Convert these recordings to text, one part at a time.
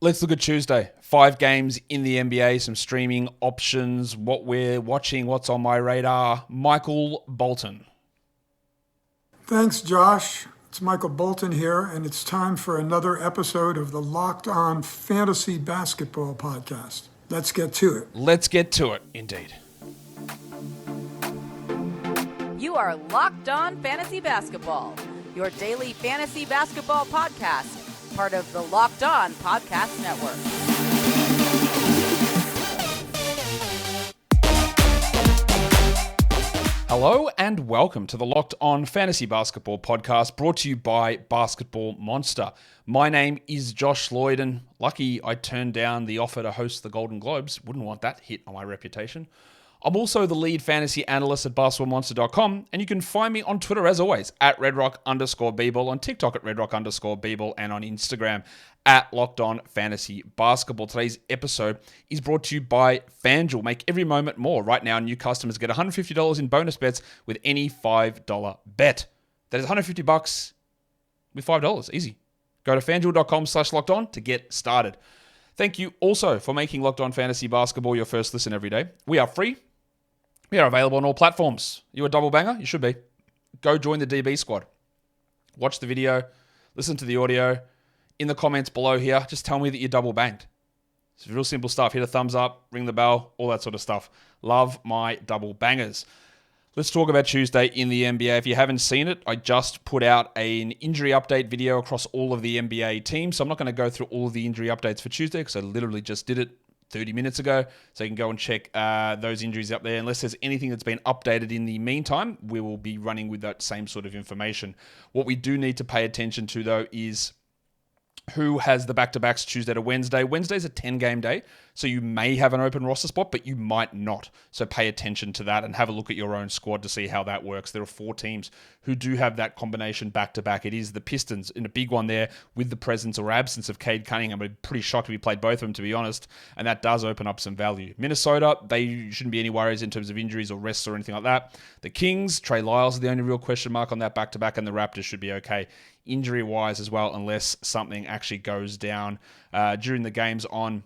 Let's look at Tuesday. 5 games in the NBA, some streaming options, what we're watching, what's on my radar. Michael Bolton. Thanks, Josh. It's Michael Bolton here, and it's time for another episode of the Locked On Fantasy Basketball Podcast. Let's get to it. Let's get to it, indeed. You are Locked On Fantasy Basketball, your daily fantasy basketball podcast, part of the Locked On Podcast Network. Hello and welcome to the Locked On Fantasy Basketball Podcast, brought to you by Basketball Monster. My name is Josh Lloyd, and lucky I turned down the offer to host the Golden Globes. Wouldn't want that hit on my reputation. I'm also the lead fantasy analyst at basketballmonster.com, and you can find me on Twitter as always at redrock_bball, on TikTok at redrock_bball, and on Instagram at Locked On Fantasy Basketball. Today's episode is brought to you by FanDuel. Make every moment more. Right now, new customers get $150 in bonus bets with any $5 bet. That is $150 with $5. Easy. Go to fanduel.com/lockedon to get started. Thank you also for making Locked On Fantasy Basketball your first listen every day. We are free. We are available on all platforms. You a double banger? You should be. Go join the DB squad. Watch the video. Listen to the audio. In the comments below here, just tell me that you double banged. It's real simple stuff. Hit a thumbs up, ring the bell, all that sort of stuff. Love my double bangers. Let's talk about Tuesday in the NBA. If you haven't seen it, I just put out an injury update video across all of the NBA teams. So I'm not going to go through all of the injury updates for Tuesday because I literally just did it 30 minutes ago. So you can go and check those injuries up there. Unless there's anything that's been updated in the meantime, we will be running with that same sort of information. What we do need to pay attention to, though, is who has the back-to-backs Tuesday to Wednesday. Wednesday's a 10-game day, so you may have an open roster spot, but you might not. So pay attention to that and have a look at your own squad to see how that works. There are 4 teams who do have that combination back-to-back. It is the Pistons in a big one there with the presence or absence of Cade Cunningham. I'm pretty shocked if he played both of them, to be honest, and that does open up some value. Minnesota, they shouldn't be any worries in terms of injuries or rests or anything like that. The Kings, Trey Lyles is the only real question mark on that back-to-back, and the Raptors should be okay injury-wise as well, unless something actually goes down during the games on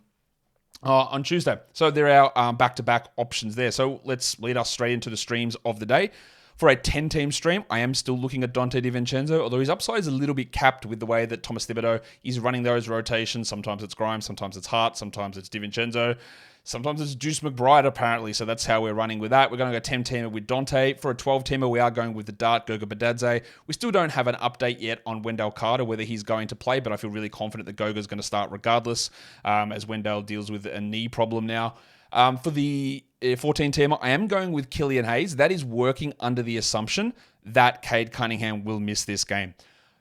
Tuesday. So there are our back-to-back options there. So let's lead us straight into the streams of the day. For a 10-team stream, I am still looking at Donte DiVincenzo, although his upside is a little bit capped with the way that Thomas Thibodeau is running those rotations. Sometimes it's Grimes, sometimes it's Hart, sometimes it's DiVincenzo. Sometimes it's Deuce McBride, apparently, so that's how we're running with that. We're going to go 10-teamer with Donte. For a 12-teamer, we are going with the Dart, Goga Bitadze. We still don't have an update yet on Wendell Carter, whether he's going to play, but I feel really confident that Goga's going to start regardless, as Wendell deals with a knee problem now. For the 14-teamer, I am going with Killian Hayes. That is working under the assumption that Cade Cunningham will miss this game.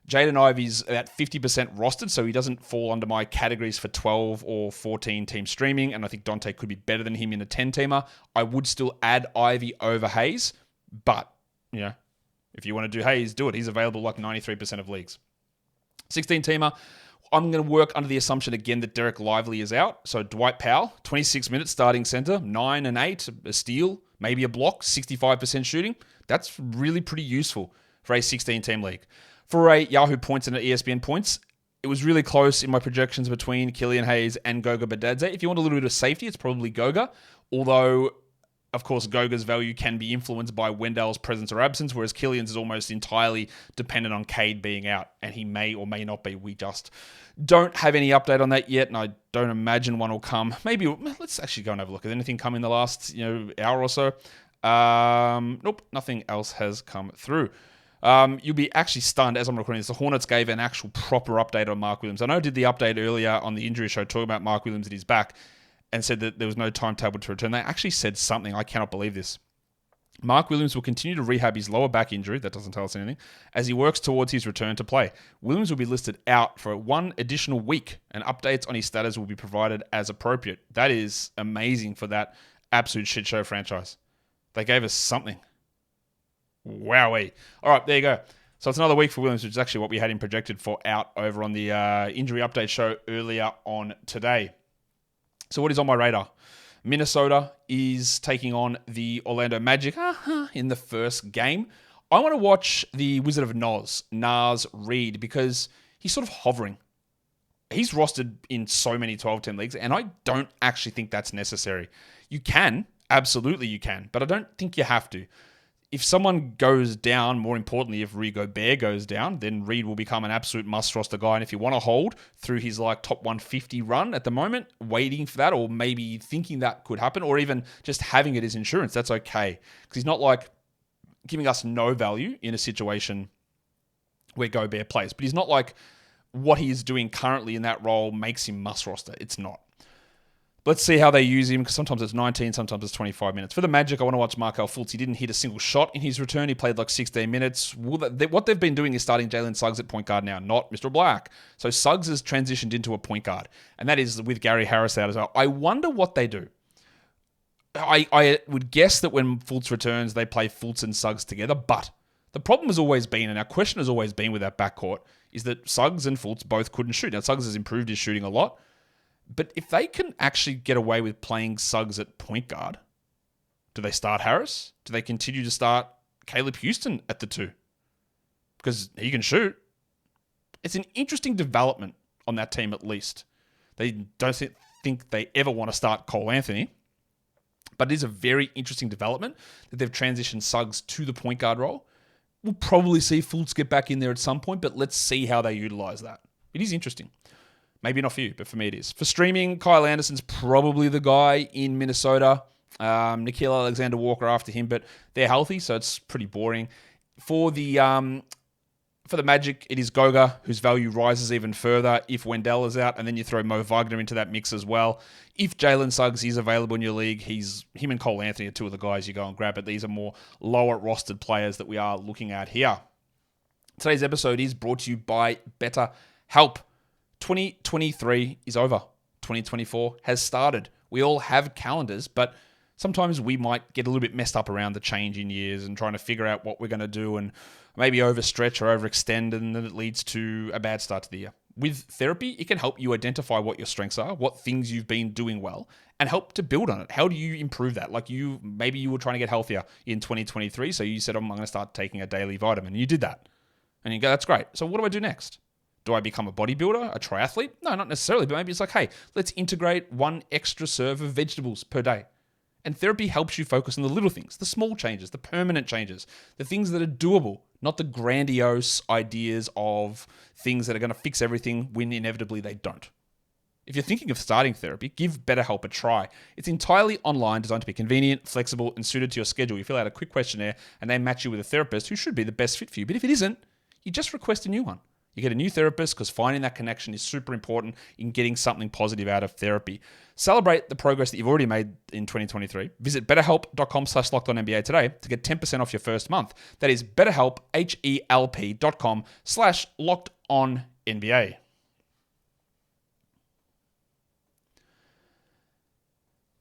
Jaden Ivey's at 50% rostered, so he doesn't fall under my categories for 12 or 14 team streaming, and I think Donte could be better than him in a 10-teamer. I would still add Ivey over Hayes, but, you know, if you want to do Hayes, do it. He's available like 93% of leagues. 16-teamer, I'm going to work under the assumption again that Derek Lively is out. So Dwight Powell, 26 minutes starting center, 9 and 8, a steal, maybe a block, 65% shooting. That's really pretty useful for a 16-team league. For a Yahoo points and an ESPN points, it was really close in my projections between Killian Hayes and Goga Bitadze. If you want a little bit of safety, it's probably Goga, although, of course, Goga's value can be influenced by Wendell's presence or absence, whereas Killian's is almost entirely dependent on Cade being out, and he may or may not be. We just don't have any update on that yet, and I don't imagine one will come. Maybe, let's actually go and have a look. Has anything come in the last hour or so? Nope, nothing else has come through. You'll be actually stunned as I'm recording this. The Hornets gave an actual proper update on Mark Williams. I know I did the update earlier on the injury show talking about Mark Williams and his back and said that there was no timetable to return. They actually said something. I cannot believe this. Mark Williams will continue to rehab his lower back injury, that doesn't tell us anything, as he works towards his return to play. Williams will be listed out for 1 additional week, and updates on his status will be provided as appropriate. That is amazing for that absolute shit show franchise. They gave us something. Wowee. All right, there you go. So it's another week for Williams, which is actually what we had him projected for out over on the injury update show earlier on today. So what is on my radar? Minnesota is taking on the Orlando Magic in the first game. I want to watch the Wizard of Naz Reed, because he's sort of hovering. He's rostered in so many 12-10 leagues, and I don't actually think that's necessary. You can, absolutely you can, but I don't think you have to. If someone goes down, more importantly, if Rudy Gobert goes down, then Reed will become an absolute must-roster guy. And if you want to hold through his top 150 run at the moment, waiting for that, or maybe thinking that could happen, or even just having it as insurance, that's okay. Because he's not giving us no value in a situation where Gobert plays. But he's not what he is doing currently in that role makes him must-roster. It's not. Let's see how they use him, because sometimes it's 19, sometimes it's 25 minutes. For the Magic, I want to watch Markelle Fultz. He didn't hit a single shot in his return. He played 16 minutes. What they've been doing is starting Jalen Suggs at point guard now, not Mr. Black. So Suggs has transitioned into a point guard, and that is with Gary Harris out as well. I wonder what they do. I would guess that when Fultz returns, they play Fultz and Suggs together, but the problem has always been, and our question has always been with that backcourt, is that Suggs and Fultz both couldn't shoot. Now, Suggs has improved his shooting a lot, but if they can actually get away with playing Suggs at point guard, do they start Harris? Do they continue to start Caleb Houston at the 2? Because he can shoot. It's an interesting development on that team, at least. They don't think they ever want to start Cole Anthony, but it is a very interesting development that they've transitioned Suggs to the point guard role. We'll probably see Fultz get back in there at some point, but let's see how they utilize that. It is interesting. Maybe not for you, but for me it is. For streaming, Kyle Anderson's probably the guy in Minnesota. Nickeil Alexander-Walker after him, but they're healthy, so it's pretty boring. For the Magic, it is Goga, whose value rises even further if Wendell is out, and then you throw Mo Wagner into that mix as well. If Jalen Suggs is available in your league, him and Cole Anthony are two of the guys you go and grab, but these are more lower rostered players that we are looking at here. Today's episode is brought to you by BetterHelp. 2023 is over. 2024 has started. We all have calendars, but sometimes we might get a little bit messed up around the change in years and trying to figure out what we're going to do and maybe overstretch or overextend, and then it leads to a bad start to the year. With therapy, it can help you identify what your strengths are, what things you've been doing well, and help to build on it. How do you improve that? Maybe you were trying to get healthier in 2023, so you said, I'm going to start taking a daily vitamin, and you did that. And you go, that's great. So what do I do next? Do I become a bodybuilder, a triathlete? No, not necessarily, but maybe it's hey, let's integrate 1 extra serve of vegetables per day. And therapy helps you focus on the little things, the small changes, the permanent changes, the things that are doable, not the grandiose ideas of things that are going to fix everything when inevitably they don't. If you're thinking of starting therapy, give BetterHelp a try. It's entirely online, designed to be convenient, flexible, and suited to your schedule. You fill out a quick questionnaire, and they match you with a therapist who should be the best fit for you. But if it isn't, you just request a new one. You get a new therapist because finding that connection is super important in getting something positive out of therapy. Celebrate the progress that you've already made in 2023. Visit betterhelp.com/lockedonnba today to get 10% off your first month. That is betterhelp, HELP.com/lockedonnba.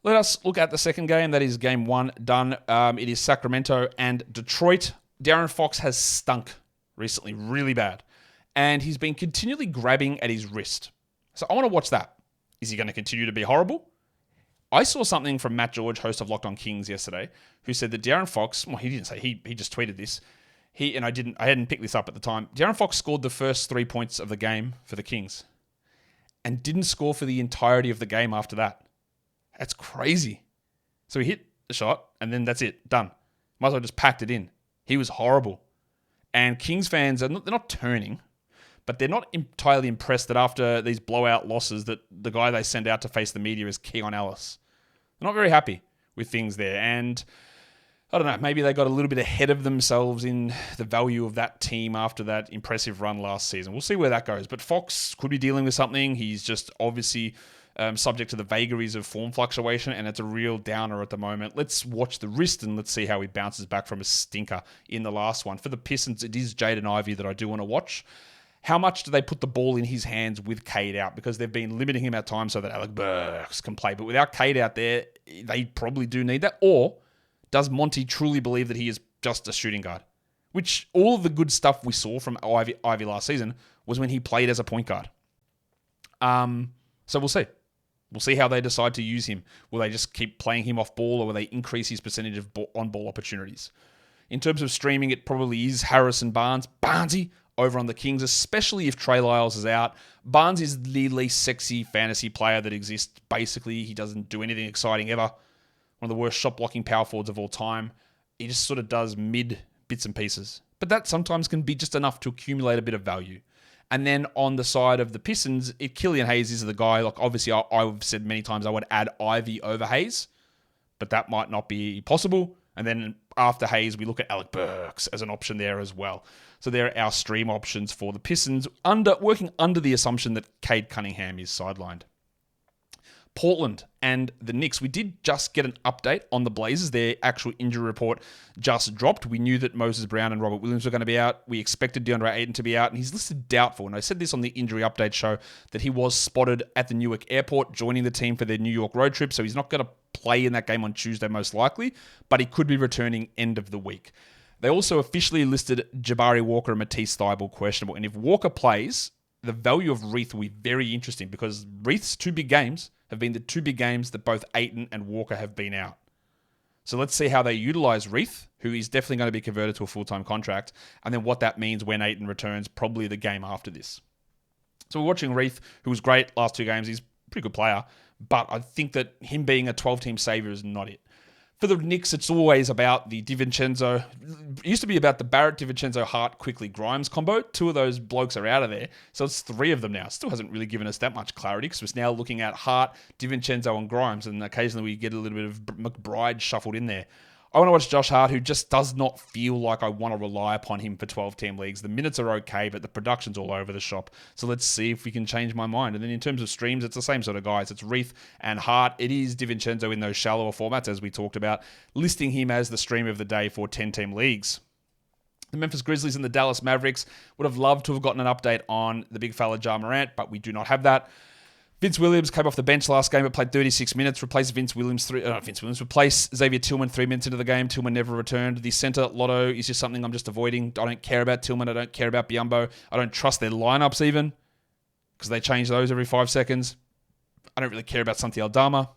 Let us look at the second game. That is game 1 done. It is Sacramento and Detroit. De'Aaron Fox has stunk recently, really bad. And he's been continually grabbing at his wrist. So I want to watch that. Is he going to continue to be horrible? I saw something from Matt George, host of Locked On Kings yesterday, who said that De'Aaron Fox, well, he didn't say, he just tweeted this. I hadn't picked this up at the time. De'Aaron Fox scored the first 3 points of the game for the Kings and didn't score for the entirety of the game after that. That's crazy. So he hit the shot and then that's it, done. Might as well just packed it in. He was horrible. And Kings fans, they're not turning, but they're not entirely impressed that after these blowout losses that the guy they send out to face the media is Keon Ellis. They're not very happy with things there. And I don't know, maybe they got a little bit ahead of themselves in the value of that team after that impressive run last season. We'll see where that goes. But Fox could be dealing with something. He's just obviously subject to the vagaries of form fluctuation, and it's a real downer at the moment. Let's watch the wrist and let's see how he bounces back from a stinker in the last one. For the Pistons, it is Jaden Ivey that I do want to watch. How much do they put the ball in his hands with Cade out? Because they've been limiting him at times so that Alec Burks can play. But without Cade out there, they probably do need that. Or does Monty truly believe that he is just a shooting guard? Which all of the good stuff we saw from Ivey last season was when he played as a point guard. So we'll see. We'll see how they decide to use him. Will they just keep playing him off ball, or will they increase his percentage of on-ball opportunities? In terms of streaming, it probably is Harrison Barnes. Barnesy, over on the Kings, especially if Trey Lyles is out. Barnes is the least sexy fantasy player that exists. Basically, he doesn't do anything exciting ever. One of the worst shot blocking power forwards of all time. He just sort of does mid bits and pieces. But that sometimes can be just enough to accumulate a bit of value. And then on the side of the Pistons, if Killian Hayes is the guy, like obviously I've said many times I would add Ivey over Hayes, but that might not be possible. And then after Hayes, we look at Alec Burks as an option there as well. So there are our stream options for the Pistons, working under the assumption that Cade Cunningham is sidelined. Portland and the Knicks. We did just get an update on the Blazers. Their actual injury report just dropped. We knew that Moses Brown and Robert Williams were going to be out. We expected DeAndre Ayton to be out, and he's listed doubtful. And I said this on the injury update show that he was spotted at the Newark airport joining the team for their New York road trip, so he's not going to play in that game on Tuesday most likely, but he could be returning end of the week. They also officially listed Jabari Walker and Matisse Thybulle questionable, and if Walker plays, the value of Reith will be very interesting because Reith's two big games have been the two big games that both Ayton and Walker have been out. So let's see how they utilize Reith, who is definitely going to be converted to a full-time contract, and then what that means when Ayton returns, probably the game after this. So we're watching Reith, who was great last two games. He's a pretty good player, but I think that him being a 12-team savior is not it. For the Knicks, it's always about the DiVincenzo. It used to be about the Barrett, DiVincenzo, Hart, Quickly, Grimes combo. Two of those blokes are out of there. So it's three of them now. Still hasn't really given us that much clarity because we're now looking at Hart, DiVincenzo, and Grimes. And occasionally we get a little bit of McBride shuffled in there. I want to watch Josh Hart, who just does not feel like I want to rely upon him for 12-team leagues. The minutes are okay, but the production's all over the shop. So let's see if we can change my mind. And then in terms of streams, it's the same sort of guys. It's Reith and Hart. It is DiVincenzo in those shallower formats, as we talked about, listing him as the stream of the day for 10-team leagues. The Memphis Grizzlies and the Dallas Mavericks would have loved to have gotten an update on the big fella Ja Morant, but we do not have that. Vince Williams came off the bench last game but played 36 minutes, replaced replaced Xavier Tillman 3 minutes into the game. Tillman never returned. The center lotto is just something I'm just avoiding. I don't care about Tillman. I don't care about Biyombo. I don't trust their lineups even because they change those every 5 seconds. I don't really care about Santi Aldama.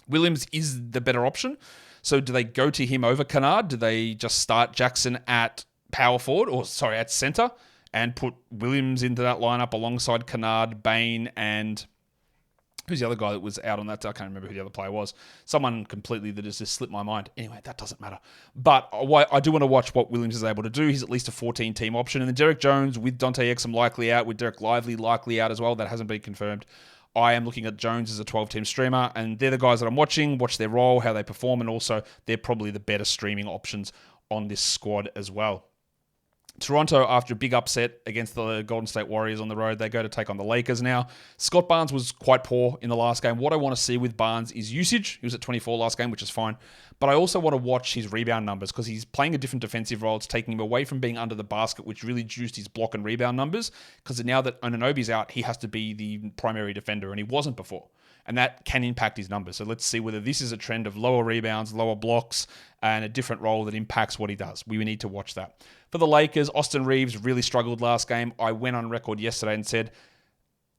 Williams is the better option. So do they go to him over Kennard? Do they just start Jackson at power forward at center? And put Williams into that lineup alongside Kennard, Bain, and who's the other guy that was out on that? I can't remember who the other player was. Someone completely that has just slipped my mind. Anyway, that doesn't matter. But I do want to watch what Williams is able to do. He's at least a 14-team option. And then Derek Jones with Dante Exum likely out, with Derek Lively likely out as well. That hasn't been confirmed. I am looking at Jones as a 12-team streamer, and they're the guys that I'm watching, watch their role, how they perform, and also they're probably the better streaming options on this squad as well. Toronto, after a big upset against the Golden State Warriors on the road, they go to take on the Lakers now. Scott Barnes was quite poor in the last game. What I want to see with Barnes is usage. He was at 24 last game, which is fine. But I also want to watch his rebound numbers because he's playing a different defensive role. It's taking him away from being under the basket, which really juiced his block and rebound numbers. Because now that Anunoby's out, he has to be the primary defender, and he wasn't before. And that can impact his numbers. So let's see whether this is a trend of lower rebounds, lower blocks, and a different role that impacts what he does. We need to watch that. For the Lakers, Austin Reeves really struggled last game. I went on record yesterday and said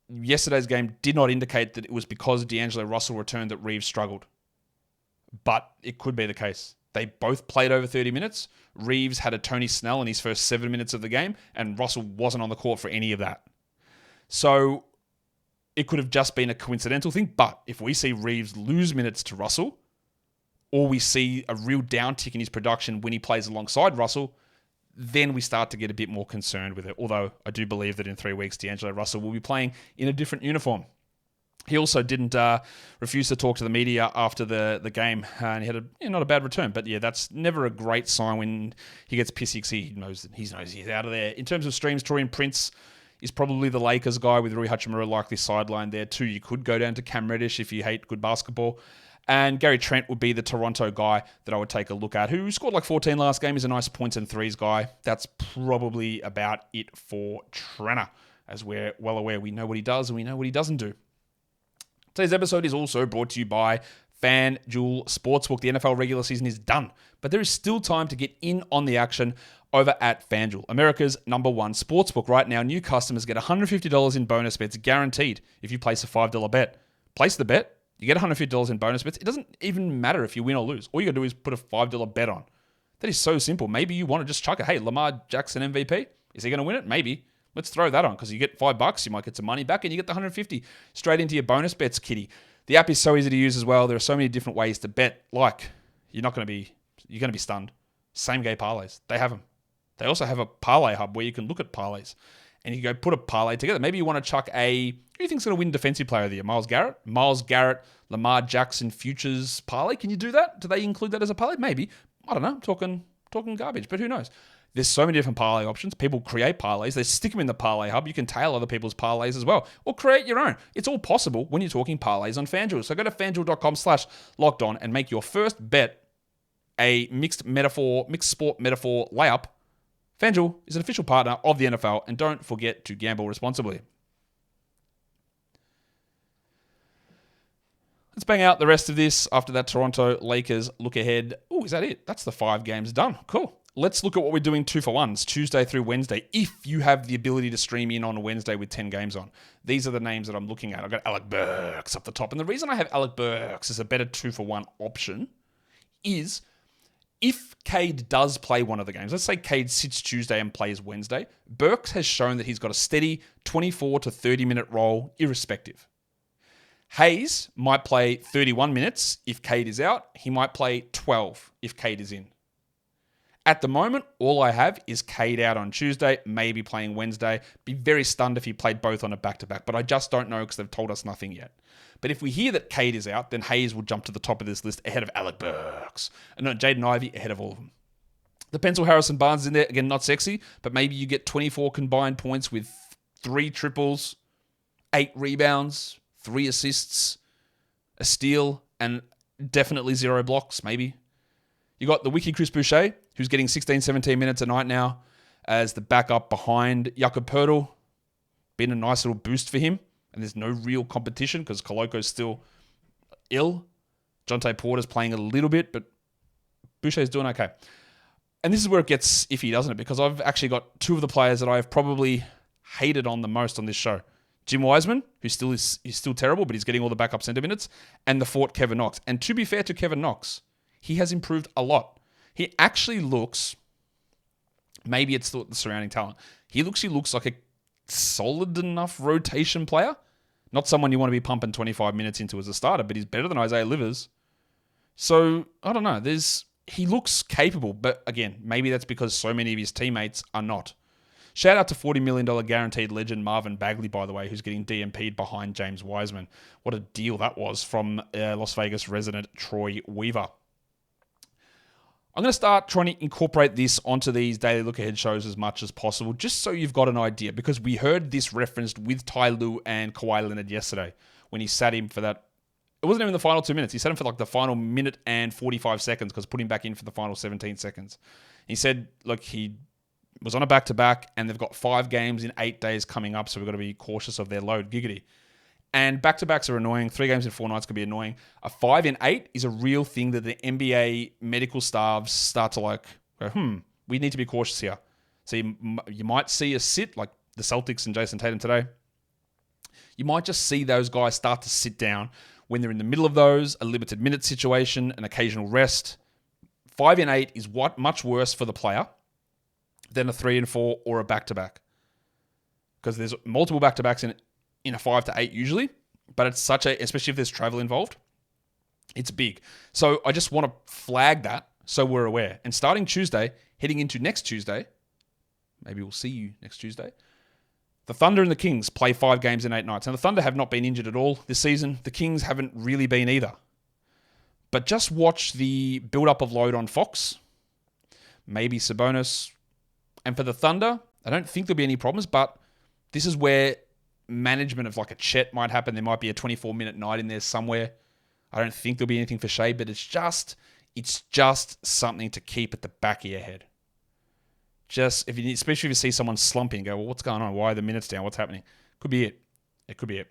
yesterday's game did not indicate that it was because D'Angelo Russell returned that Reeves struggled. But it could be the case. They both played over 30 minutes. Reeves had a Tony Snell in his first 7 minutes of the game, and Russell wasn't on the court for any of that. So it could have just been a coincidental thing, but if we see Reeves lose minutes to Russell, or we see a real downtick in his production when he plays alongside Russell, then we start to get a bit more concerned with it. Although I do believe that in 3 weeks, D'Angelo Russell will be playing in a different uniform. He also didn't refuse to talk to the media after the game, and he had not a bad return. But yeah, that's never a great sign when he gets pissy because he knows he's out of there. In terms of streams, Taurean Prince is probably the Lakers guy with Rui Hachimura likely sidelined there too. You could go down to Cam Reddish if you hate good basketball. And Gary Trent would be the Toronto guy that I would take a look at, who scored like 14 last game. He's a nice points and threes guy. That's probably about it for Trenner, as we're well aware. We know what he does and we know what he doesn't do. Today's episode is also brought to you by FanDuel Sportsbook. The NFL regular season is done, but there is still time to get in on the action over at FanDuel, America's #1 sportsbook. Right now, new customers get $150 in bonus bets guaranteed if you place a $5 bet. Place the bet, you get $150 in bonus bets. It doesn't even matter if you win or lose. All you got to do is put a $5 bet on. That is so simple. Maybe you want to just chuck it. Hey, Lamar Jackson MVP? Is he going to win it? Maybe. Let's throw that on because you get $5, you might get some money back, and you get the 150 straight into your bonus bets kitty. The app is so easy to use as well. There are so many different ways to bet. Like, you're going to be stunned. Same game parlays. They have them. They also have a parlay hub where you can look at parlays and you can go put a parlay together. Maybe you want to chuck who do you think's going to win Defensive Player of the Year? Myles Garrett, Lamar Jackson futures parlay. Can you do that? Do they include that as a parlay? Maybe. I don't know. I'm talking garbage, but who knows? There's so many different parlay options. People create parlays. They stick them in the parlay hub. You can tail other people's parlays as well, or create your own. It's all possible when you're talking parlays on FanDuel. So go to FanDuel.com/lockedon and make your first bet a mixed sport metaphor layup. FanDuel is an official partner of the NFL, and don't forget to gamble responsibly. Let's bang out the rest of this after that Toronto Lakers look ahead. Oh, is that it? That's the 5 games done. Cool. Let's look at what we're doing 2-for-1s, Tuesday through Wednesday, if you have the ability to stream in on a Wednesday with 10 games on. These are the names that I'm looking at. I've got Alec Burks up the top. And the reason I have Alec Burks as a better 2-for-1 option is if Cade does play one of the games, let's say Cade sits Tuesday and plays Wednesday, Burks has shown that he's got a steady 24 to 30-minute role irrespective. Hayes might play 31 minutes if Cade is out. He might play 12 if Cade is in. At the moment, all I have is Cade out on Tuesday, maybe playing Wednesday. Be very stunned if he played both on a back-to-back, but I just don't know because they've told us nothing yet. But if we hear that Cade is out, then Hayes will jump to the top of this list ahead of Alec Burks. And Jaden Ivey ahead of all of them. The pencil Harrison Barnes is in there. Again, not sexy, but maybe you get 24 combined points with 3 triples, 8 rebounds, 3 assists, a steal, and definitely 0 blocks, maybe. You got the wiki Chris Boucher, who's getting 16, 17 minutes a night now as the backup behind Jakob Poeltl. Been a nice little boost for him. And there's no real competition because Koloko's still ill. Jonte Porter's playing a little bit, but Boucher's doing okay. And this is where it gets iffy, doesn't it? Because I've actually got 2 of the players that I've probably hated on the most on this show. Jim Wiseman, who he's still terrible, but he's getting all the backup center minutes, and the Fort Kevin Knox. And to be fair to Kevin Knox, he has improved a lot. He actually looks, maybe it's the surrounding talent, he looks like a solid enough rotation player. Not someone you want to be pumping 25 minutes into as a starter, but he's better than Isaiah Livers. So, I don't know. He looks capable, but again, maybe that's because so many of his teammates are not. Shout out to $40 million guaranteed legend Marvin Bagley, by the way, who's getting DMP'd behind James Wiseman. What a deal that was from Las Vegas resident Troy Weaver. I'm going to start trying to incorporate this onto these daily look-ahead shows as much as possible, just so you've got an idea, because we heard this referenced with Ty Lue and Kawhi Leonard yesterday when he sat him for that. It wasn't even the final 2 minutes. He sat him for like the final minute and 45 seconds because put him back in for the final 17 seconds. He said, look, he was on a back-to-back and they've got 5 games in 8 days coming up, so we've got to be cautious of their load. Giggity. And back-to-backs are annoying. 3 games in 4 nights can be annoying. A 5 in 8 is a real thing that the NBA medical staffs start to go, we need to be cautious here. So you might see a sit, like the Celtics and Jason Tatum today. You might just see those guys start to sit down when they're in the middle of those, a limited minute situation, an occasional rest. 5 in 8 is much worse for the player than a 3 in 4 or a back-to-back. Because there's multiple back-to-backs in a 5 to 8 usually, but it's especially if there's travel involved, it's big. So I just want to flag that so we're aware. And starting Tuesday, heading into next Tuesday, maybe we'll see you next Tuesday, the Thunder and the Kings play 5 games in 8 nights. And the Thunder have not been injured at all this season. The Kings haven't really been either. But just watch the build-up of load on Fox, maybe Sabonis. And for the Thunder, I don't think there'll be any problems, but this is where management of like a Chet might happen. There might be a 24-minute night in there somewhere. I don't think there'll be anything for Shea, but it's just something to keep at the back of your head. Especially if you see someone slumping, go, well, what's going on? Why are the minutes down? What's happening? Could be it. It could be it.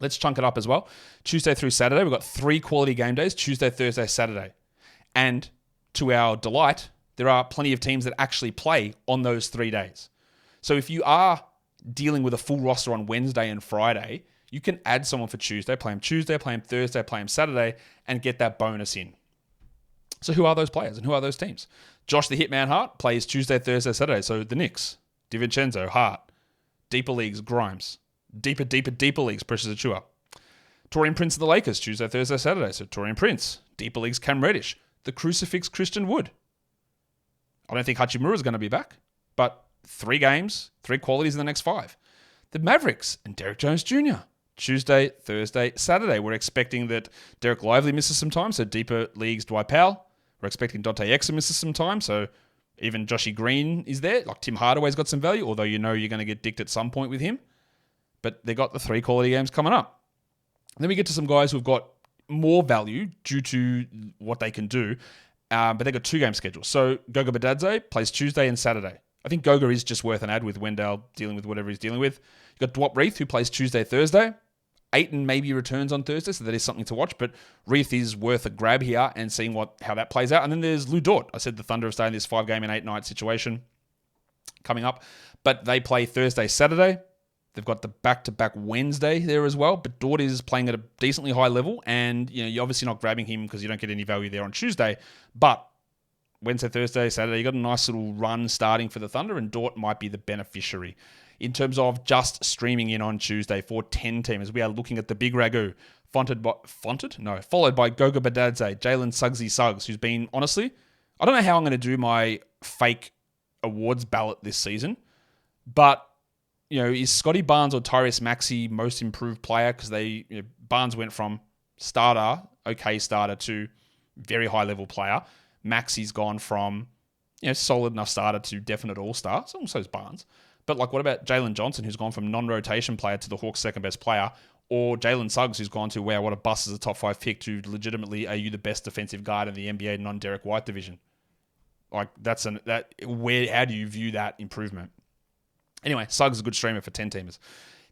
Let's chunk it up as well. Tuesday through Saturday, we've got 3 quality game days, Tuesday, Thursday, Saturday. And to our delight, there are plenty of teams that actually play on those 3 days. So if you are dealing with a full roster on Wednesday and Friday, you can add someone for Tuesday, play him Tuesday, play him Thursday, play him Saturday, and get that bonus in. So who are those players and who are those teams? Josh the Hitman Hart plays Tuesday, Thursday, Saturday, so the Knicks. DiVincenzo, Hart. Deeper leagues, Grimes. Deeper leagues, Precious Achua. Torian Prince of the Lakers, Tuesday, Thursday, Saturday. So Torian Prince. Deeper leagues, Cam Reddish. The Crucifix, Christian Wood. I don't think Hachimura is going to be back, but 3 games, 3 qualities in the next 5. The Mavericks and Derek Jones Jr. Tuesday, Thursday, Saturday. We're expecting that Derek Lively misses some time, so deeper leagues, Dwight Powell. We're expecting Dante Exum misses some time, so even Joshy Green is there. Like Tim Hardaway's got some value, although you know you're going to get dicked at some point with him. But they got the 3 quality games coming up. And then we get to some guys who've got more value due to what they can do, but they got 2 game schedules. So Goga Bitadze plays Tuesday and Saturday. I think Goga is just worth an ad with Wendell dealing with whatever he's dealing with. You got Dwight Reith, who plays Tuesday, Thursday. Ayton maybe returns on Thursday, so that is something to watch. But Reith is worth a grab here and seeing how that plays out. And then there's Lou Dort. I said the Thunder have stayed in this 5-game and 8-night situation coming up. But they play Thursday, Saturday. They've got the back-to-back Wednesday there as well. But Dort is playing at a decently high level. And you're obviously not grabbing him because you don't get any value there on Tuesday. But Wednesday, Thursday, Saturday, you got a nice little run starting for the Thunder. And Dort might be the beneficiary. In terms of just streaming in on Tuesday for 10 teamers, we are looking at the Big Ragu, followed by Goga Bitadze, Jalen Suggs, who's been, honestly, I don't know how I'm going to do my fake awards ballot this season, but, is Scotty Barnes or Tyrese Maxey most improved player? Because Barnes went from okay starter, to very high-level player. Maxey's gone from, solid enough starter to definite all-star. So is Barnes. But what about Jalen Johnson, who's gone from non-rotation player to the Hawks' second-best player, or Jalen Suggs, who's gone to, wow, what a bust as a top 5 pick, to legitimately, are you the best defensive guard in the NBA non-Derek White division? How do you view that improvement? Anyway, Suggs is a good streamer for 10-teamers.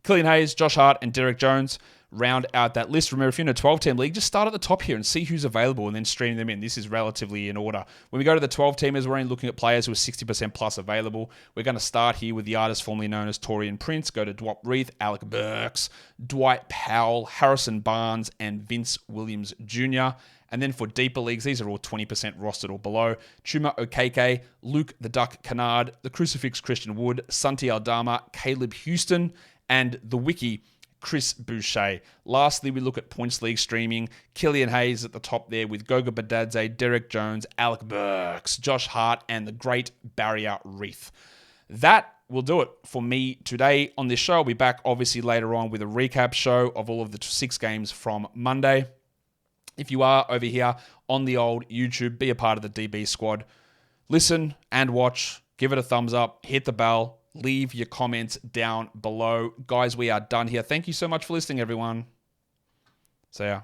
Killian Hayes, Josh Hart, and Derek Jones round out that list. Remember, if you're in a 12-team league, just start at the top here and see who's available and then stream them in. This is relatively in order. When we go to the 12-teamers, we're only looking at players who are 60% plus available. We're going to start here with the artist formerly known as Torian Prince, go to Dwight Reith, Alec Burks, Dwight Powell, Harrison Barnes, and Vince Williams Jr. And then for deeper leagues, these are all 20% rostered or below. Chuma Okeke, Luke the Duck Kennard, the Crucifix Christian Wood, Santi Aldama, Caleb Houston, and the Wiki, Chris Boucher. Lastly, we look at points league streaming. Killian Hayes at the top there with Goga Bitadze, Derek Jones, Alec Burks, Josh Hart, and the great Barrier Reith. That will do it for me today on this show. I'll be back obviously later on with a recap show of all of the 6 games from Monday. If you are over here on the old YouTube, be a part of the DB squad. Listen and watch. Give it a thumbs up. Hit the bell. Leave your comments down below. Guys, we are done here. Thank you so much for listening, everyone. See ya.